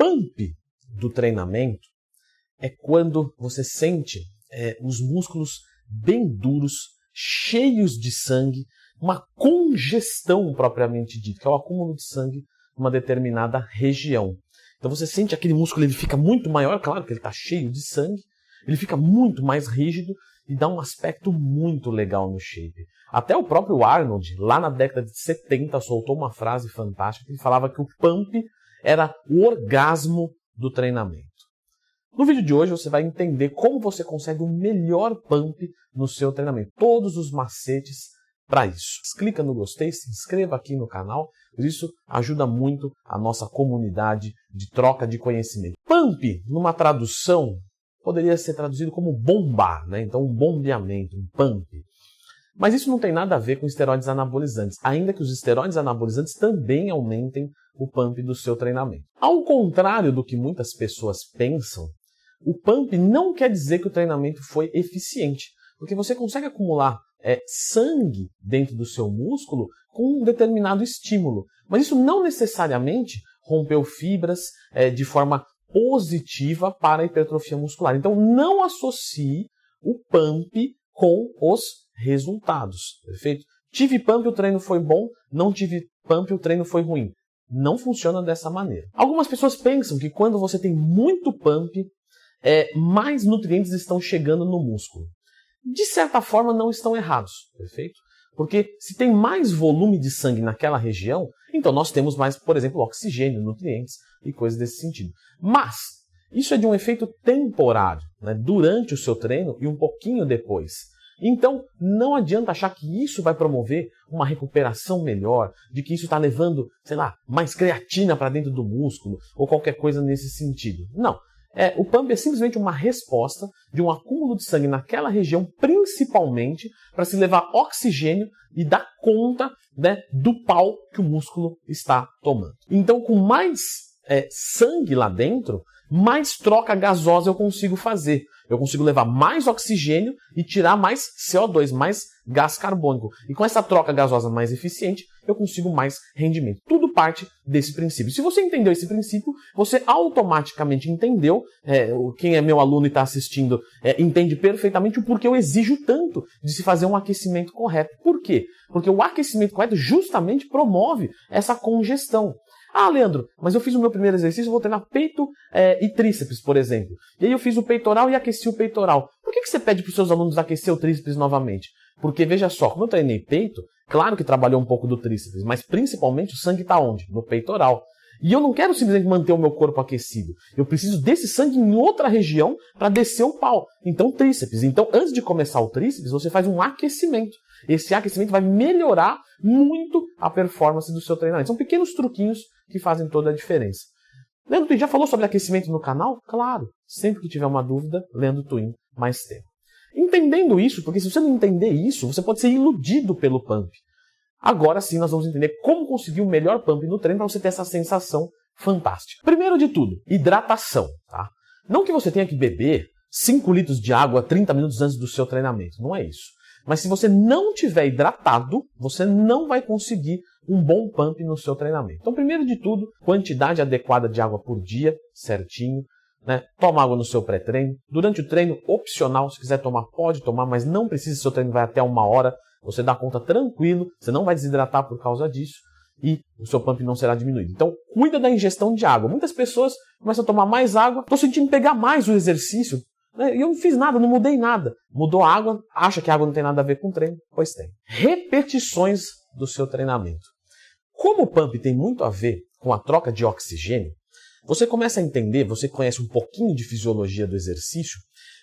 pump do treinamento é quando você sente os músculos bem duros, cheios de sangue, uma congestão propriamente dita, que é o acúmulo de sangue em uma determinada região. Então você sente aquele músculo, ele fica muito maior, claro que ele está cheio de sangue, ele fica muito mais rígido e dá um aspecto muito legal no shape. Até o próprio Arnold, lá na década de 70, soltou uma frase fantástica, ele falava que o pump era o orgasmo do treinamento. No vídeo de hoje você vai entender como você consegue o melhor pump no seu treinamento, todos os macetes para isso. Clica no gostei, se inscreva aqui no canal, isso ajuda muito a nossa comunidade de troca de conhecimento. Pump, numa tradução, poderia ser traduzido como bombar, né? Então um bombeamento, um pump. Mas isso não tem nada a ver com esteroides anabolizantes, ainda que os esteroides anabolizantes também aumentem o pump do seu treinamento. Ao contrário do que muitas pessoas pensam, o pump não quer dizer que o treinamento foi eficiente, porque você consegue acumular sangue dentro do seu músculo com um determinado estímulo. Mas isso não necessariamente rompeu fibras de forma positiva para a hipertrofia muscular. Então não associe o pump com os resultados, perfeito? Tive pump, o treino foi bom, não tive pump, o treino foi ruim. Não funciona dessa maneira. Algumas pessoas pensam que quando você tem muito pump, mais nutrientes estão chegando no músculo. De certa forma não estão errados, perfeito? Porque se tem mais volume de sangue naquela região, então nós temos mais, por exemplo, oxigênio, nutrientes e coisas desse sentido. Mas isso é de um efeito temporário, né, durante o seu treino e um pouquinho depois. Então não adianta achar que isso vai promover uma recuperação melhor, de que isso está levando, sei lá, mais creatina para dentro do músculo ou qualquer coisa nesse sentido. Não. O pump é simplesmente uma resposta de um acúmulo de sangue naquela região, principalmente para se levar oxigênio e dar conta, né, do pau que o músculo está tomando. Então, com mais sangue lá dentro, mais troca gasosa eu consigo fazer. Eu consigo levar mais oxigênio e tirar mais CO2, mais gás carbônico. E com essa troca gasosa mais eficiente, eu consigo mais rendimento. Tudo parte desse princípio. Se você entendeu esse princípio, você automaticamente entendeu, quem é meu aluno e está assistindo, entende perfeitamente o porquê eu exijo tanto de se fazer um aquecimento correto. Por quê? Porque o aquecimento correto justamente promove essa congestão. Ah, Leandro, mas eu fiz o meu primeiro exercício, vou treinar peito e tríceps, por exemplo. E aí eu fiz o peitoral e aqueci o peitoral. Por que você pede para os seus alunos aquecer o tríceps novamente? Porque, veja só, como eu treinei peito, claro que trabalhou um pouco do tríceps, mas principalmente o sangue está onde? No peitoral. E eu não quero simplesmente manter o meu corpo aquecido. Eu preciso desse sangue em outra região para descer o pau. Então, tríceps. Então, antes de começar o tríceps, você faz um aquecimento. Esse aquecimento vai melhorar muito a performance do seu treinamento. São pequenos truquinhos que fazem toda a diferença. Leandro Twin já falou sobre aquecimento no canal? Claro. Sempre que tiver uma dúvida, Leandro Twin mais tempo. Entendendo isso, porque se você não entender isso, você pode ser iludido pelo pump. Agora sim nós vamos entender como conseguir o melhor pump no treino para você ter essa sensação fantástica. Primeiro de tudo, hidratação. Tá? Não que você tenha que beber 5 litros de água 30 minutos antes do seu treinamento. Não é isso. Mas se você não tiver hidratado, você não vai conseguir um bom pump no seu treinamento. Então, primeiro de tudo, quantidade adequada de água por dia, certinho. Né? Toma água no seu pré-treino. Durante o treino, opcional, se quiser tomar, pode tomar, mas não precisa, se o seu treino vai até 1 hora. Você dá conta tranquilo, você não vai desidratar por causa disso e o seu pump não será diminuído. Então, cuida da ingestão de água. Muitas pessoas começam a tomar mais água, estou sentindo pegar mais o exercício. E eu não fiz nada, não mudei nada. Mudou a água, acha que a água não tem nada a ver com o treino? Pois tem. Repetições do seu treinamento. Como o pump tem muito a ver com a troca de oxigênio, você começa a entender, você conhece um pouquinho de fisiologia do exercício,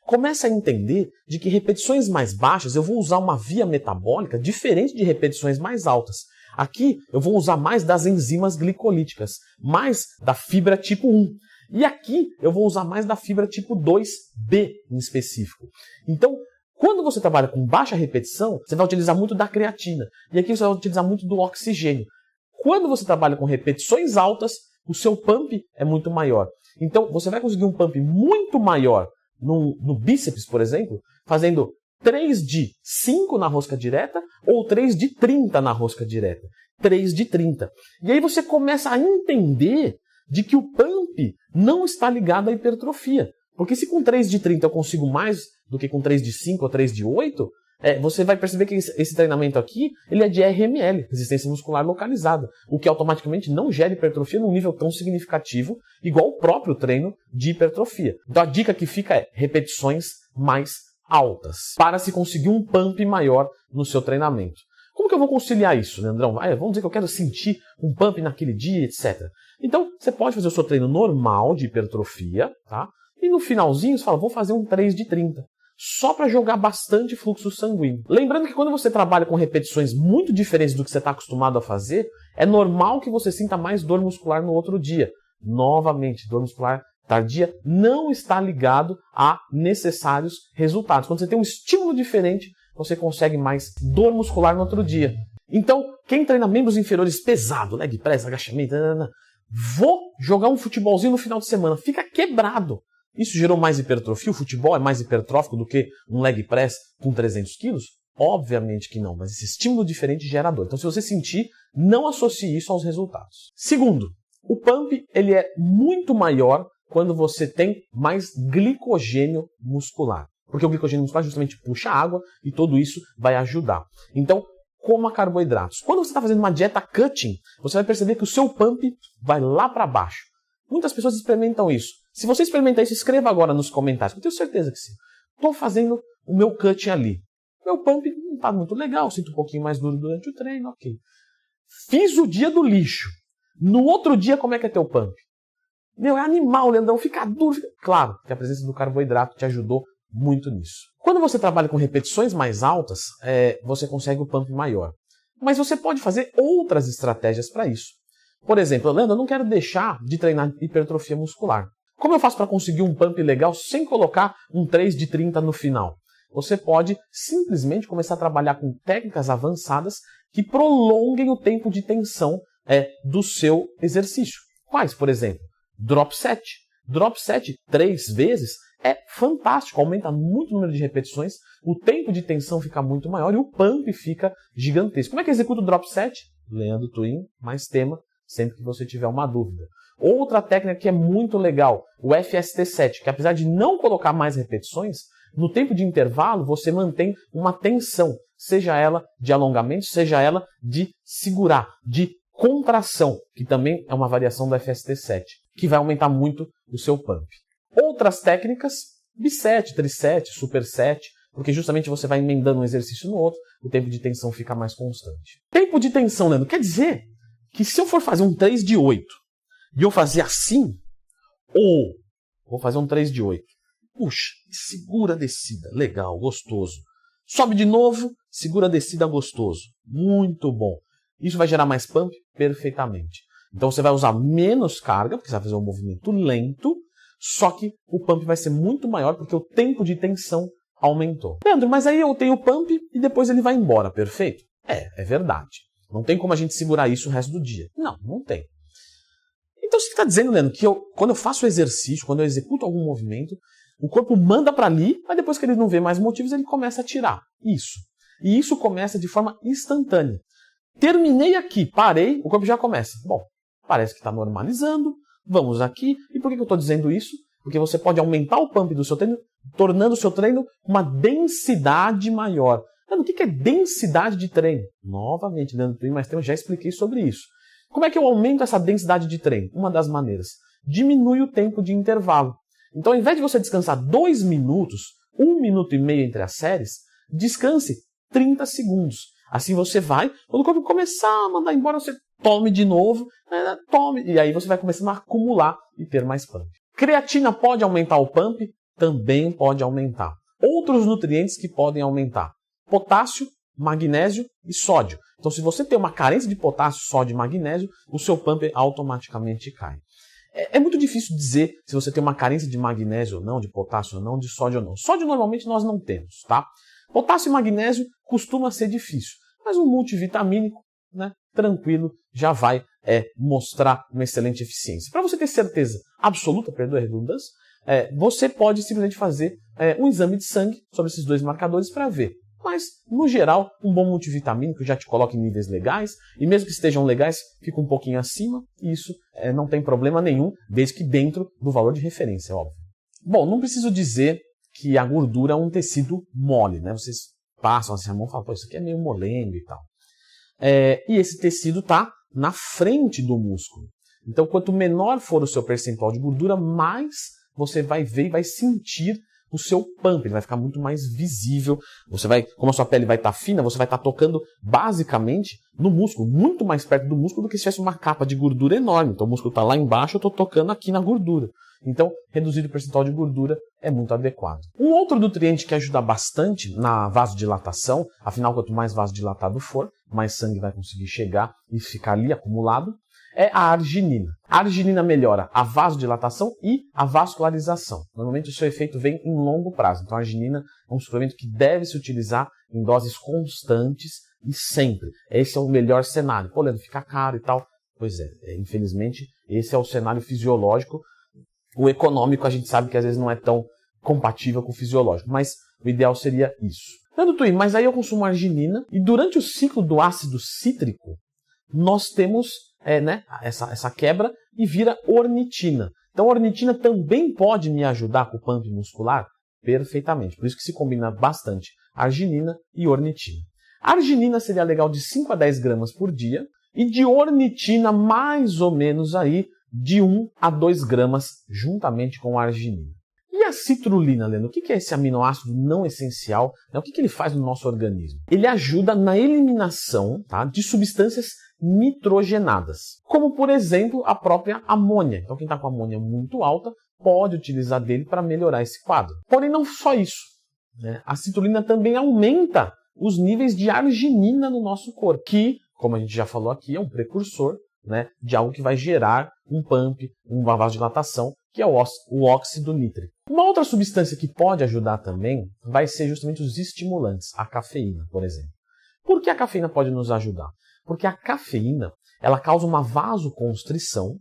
começa a entender de que repetições mais baixas eu vou usar uma via metabólica diferente de repetições mais altas. Aqui eu vou usar mais das enzimas glicolíticas, mais da fibra tipo 1. E aqui eu vou usar mais da fibra tipo 2B em específico. Então, quando você trabalha com baixa repetição, você vai utilizar muito da creatina. E aqui você vai utilizar muito do oxigênio. Quando você trabalha com repetições altas, o seu pump é muito maior. Então, você vai conseguir um pump muito maior no bíceps, por exemplo, fazendo 3 de 5 na rosca direta ou 3 de 30 na rosca direta. 3 de 30. E aí você começa a entender de que o pump não está ligado à hipertrofia. Porque se com 3 de 30 eu consigo mais do que com 3 de 5 ou 3 de 8, você vai perceber que esse treinamento aqui ele é de RML, resistência muscular localizada, o que automaticamente não gera hipertrofia num nível tão significativo, igual o próprio treino de hipertrofia. Então a dica que fica é repetições mais altas, para se conseguir um pump maior no seu treinamento. Como que eu vou conciliar isso, Leandrão? Vamos dizer que eu quero sentir um pump naquele dia, etc. Então, você pode fazer o seu treino normal de hipertrofia, tá? E no finalzinho você fala, vou fazer um 3 de 30. Só para jogar bastante fluxo sanguíneo. Lembrando que quando você trabalha com repetições muito diferentes do que você está acostumado a fazer, é normal que você sinta mais dor muscular no outro dia. Novamente, dor muscular tardia não está ligado a necessários resultados. Quando você tem um estímulo diferente, você consegue mais dor muscular no outro dia. Então, quem treina membros inferiores pesado, leg press, agachamento, vou jogar um futebolzinho no final de semana, fica quebrado. Isso gerou mais hipertrofia? O futebol é mais hipertrófico do que um leg press com 300 quilos? Obviamente que não, mas esse estímulo diferente gera dor. Então, se você sentir, não associe isso aos resultados. Segundo, o pump ele é muito maior quando você tem mais glicogênio muscular. Porque o glicogênio muscular justamente puxa água e tudo isso vai ajudar. Então, coma carboidratos. Quando você está fazendo uma dieta cutting, você vai perceber que o seu pump vai lá para baixo. Muitas pessoas experimentam isso. Se você experimenta isso, escreva agora nos comentários. Eu tenho certeza que sim. Estou fazendo o meu cutting ali. Meu pump não está muito legal, sinto um pouquinho mais duro durante o treino, ok. Fiz o dia do lixo. No outro dia, como é que é teu pump? Meu, é animal, Leandrão, fica duro. Claro, que a presença do carboidrato te ajudou muito nisso. Quando você trabalha com repetições mais altas, você consegue o pump maior. Mas você pode fazer outras estratégias para isso. Por exemplo, Leandro, eu não quero deixar de treinar hipertrofia muscular. Como eu faço para conseguir um pump legal sem colocar um 3 de 30 no final? Você pode simplesmente começar a trabalhar com técnicas avançadas que prolonguem o tempo de tensão do seu exercício. Quais, por exemplo? Drop set. Drop set 3 vezes é fantástico, aumenta muito o número de repetições, o tempo de tensão fica muito maior e o pump fica gigantesco. Como é que executa o drop set? Leandro Twin, mais tema, sempre que você tiver uma dúvida. Outra técnica que é muito legal, o FST7, que apesar de não colocar mais repetições, no tempo de intervalo você mantém uma tensão, seja ela de alongamento, seja ela de segurar, de contração, que também é uma variação do FST7, que vai aumentar muito o seu pump. Outras técnicas, biset, triset, superset, porque justamente você vai emendando um exercício no outro, o tempo de tensão fica mais constante. Tempo de tensão, Leandro, quer dizer que se eu for fazer um 3 de 8 e eu fazer assim, ou vou fazer um 3 de 8, puxa, segura a descida, legal, gostoso. Sobe de novo, segura a descida, gostoso, muito bom. Isso vai gerar mais pump? Perfeitamente. Então você vai usar menos carga, porque você vai fazer um movimento lento, só que o pump vai ser muito maior porque o tempo de tensão aumentou. Leandro, mas aí eu tenho o pump e depois ele vai embora, perfeito? É verdade. Não tem como a gente segurar isso o resto do dia. Não, não tem. Então você está dizendo, Leandro, que quando eu faço o exercício, quando eu executo algum movimento, o corpo manda para ali, mas depois que ele não vê mais motivos, ele começa a tirar. Isso. E isso começa de forma instantânea. Terminei aqui, parei, o corpo já começa. Bom, parece que está normalizando, vamos aqui. E por que eu estou dizendo isso? Porque você pode aumentar o pump do seu treino, tornando o seu treino uma densidade maior. Leandro, o que é densidade de treino? Novamente, Leandro, tem mais tempo, já expliquei sobre isso. Como é que eu aumento essa densidade de treino? Uma das maneiras, diminui o tempo de intervalo. Então, ao invés de você descansar 2 minutos, 1 minuto e meio entre as séries, descanse 30 segundos. Assim você vai, quando o corpo começar a mandar embora, você tome de novo, tome, e aí você vai começando a acumular e ter mais pump. Creatina pode aumentar o pump? Também pode aumentar. Outros nutrientes que podem aumentar: potássio, magnésio e sódio. Então, se você tem uma carência de potássio, sódio e magnésio, o seu pump automaticamente cai. É muito difícil dizer se você tem uma carência de magnésio ou não, de potássio ou não, de sódio ou não. Sódio normalmente nós não temos, tá? Potássio e magnésio costuma ser difícil, mas um multivitamínico, tranquilo, já vai mostrar uma excelente eficiência. Para você ter certeza absoluta, perdoe a redundância, você pode simplesmente fazer um exame de sangue sobre esses 2 marcadores para ver. Mas, no geral, um bom multivitamínico já te coloca em níveis legais, e mesmo que estejam legais, fica um pouquinho acima, e isso não tem problema nenhum, desde que dentro do valor de referência, óbvio. Bom, não preciso dizer que a gordura é um tecido mole, né? Vocês passam assim a mão e falam, pô, isso aqui é meio molengo e tal. E esse tecido está na frente do músculo. Então, quanto menor for o seu percentual de gordura, mais você vai ver e vai sentir o seu pump, ele vai ficar muito mais visível. Você vai, como a sua pele vai estar fina, você vai estar tocando basicamente no músculo, muito mais perto do músculo do que se tivesse uma capa de gordura enorme. Então o músculo está lá embaixo, eu estou tocando aqui na gordura. Então, reduzir o percentual de gordura é muito adequado. Um outro nutriente que ajuda bastante na vasodilatação, afinal, quanto mais vasodilatado for, mais sangue vai conseguir chegar e ficar ali acumulado, é a arginina. A arginina melhora a vasodilatação e a vascularização. Normalmente o seu efeito vem em longo prazo. Então a arginina é um suplemento que deve se utilizar em doses constantes e sempre. Esse é o melhor cenário. Pô, Leandro, fica caro e tal. Pois é, infelizmente esse é o cenário fisiológico. O econômico a gente sabe que às vezes não é tão compatível com o fisiológico, mas o ideal seria isso. Leandro Twin, mas aí eu consumo arginina e durante o ciclo do ácido cítrico nós temos essa quebra e vira ornitina. Então a ornitina também pode me ajudar com o pump muscular? Perfeitamente. Por isso que se combina bastante arginina e ornitina. A arginina seria legal de 5 a 10 gramas por dia e de ornitina mais ou menos aí de 1 a 2 gramas juntamente com a arginina. E a citrulina, Leandro? O que é esse aminoácido não essencial? O que ele faz no nosso organismo? Ele ajuda na eliminação, tá, de substâncias nitrogenadas, como por exemplo a própria amônia. Então quem está com amônia muito alta pode utilizar dele para melhorar esse quadro. Porém não só isso, né? A citrulina também aumenta os níveis de arginina no nosso corpo, que, como a gente já falou aqui, é um precursor, né, de algo que vai gerar um pump, uma vasodilatação, que é o óxido nítrico. Uma outra substância que pode ajudar também vai ser justamente os estimulantes, a cafeína, por exemplo. Por que a cafeína pode nos ajudar? Porque a cafeína ela causa uma vasoconstrição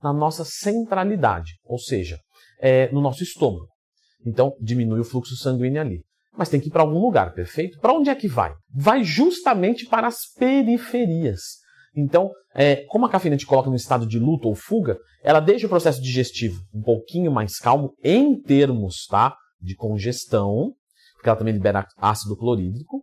na nossa centralidade, ou seja, no nosso estômago. Então, diminui o fluxo sanguíneo ali. Mas tem que ir para algum lugar, perfeito? Para onde é que vai? Vai justamente para as periferias. Então, como a cafeína te coloca no estado de luta ou fuga, ela deixa o processo digestivo um pouquinho mais calmo em termos, tá, de congestão, porque ela também libera ácido clorídrico,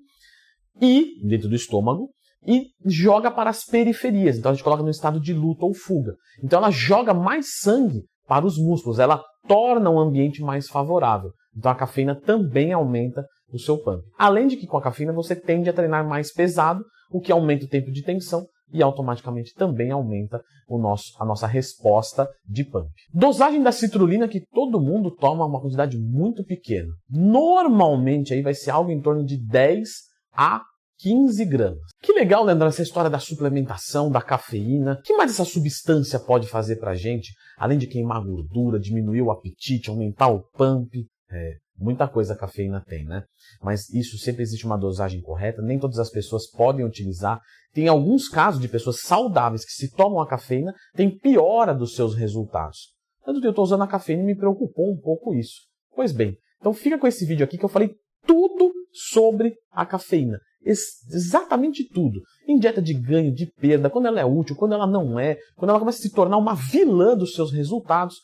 e dentro do estômago, e joga para as periferias. Então a gente coloca no estado de luta ou fuga. Então ela joga mais sangue para os músculos, ela torna o ambiente mais favorável. Então a cafeína também aumenta o seu pump. Além de que com a cafeína você tende a treinar mais pesado, o que aumenta o tempo de tensão e automaticamente também aumenta a nossa resposta de pump. Dosagem da citrulina que todo mundo toma uma quantidade muito pequena. Normalmente aí vai ser algo em torno de 10 a 15 gramas. Que legal, Leandro, essa história da suplementação, da cafeína. O que mais essa substância pode fazer pra gente? Além de queimar gordura, diminuir o apetite, aumentar o pump. Muita coisa a cafeína tem, né? Mas isso sempre existe uma dosagem correta, nem todas as pessoas podem utilizar. Tem alguns casos de pessoas saudáveis que se tomam a cafeína, tem piora dos seus resultados. Tanto que eu estou usando a cafeína e me preocupou um pouco isso. Pois bem, então fica com esse vídeo aqui que eu falei tudo sobre a cafeína. Exatamente tudo. Em dieta de ganho, de perda, quando ela é útil, quando ela não é, quando ela começa a se tornar uma vilã dos seus resultados.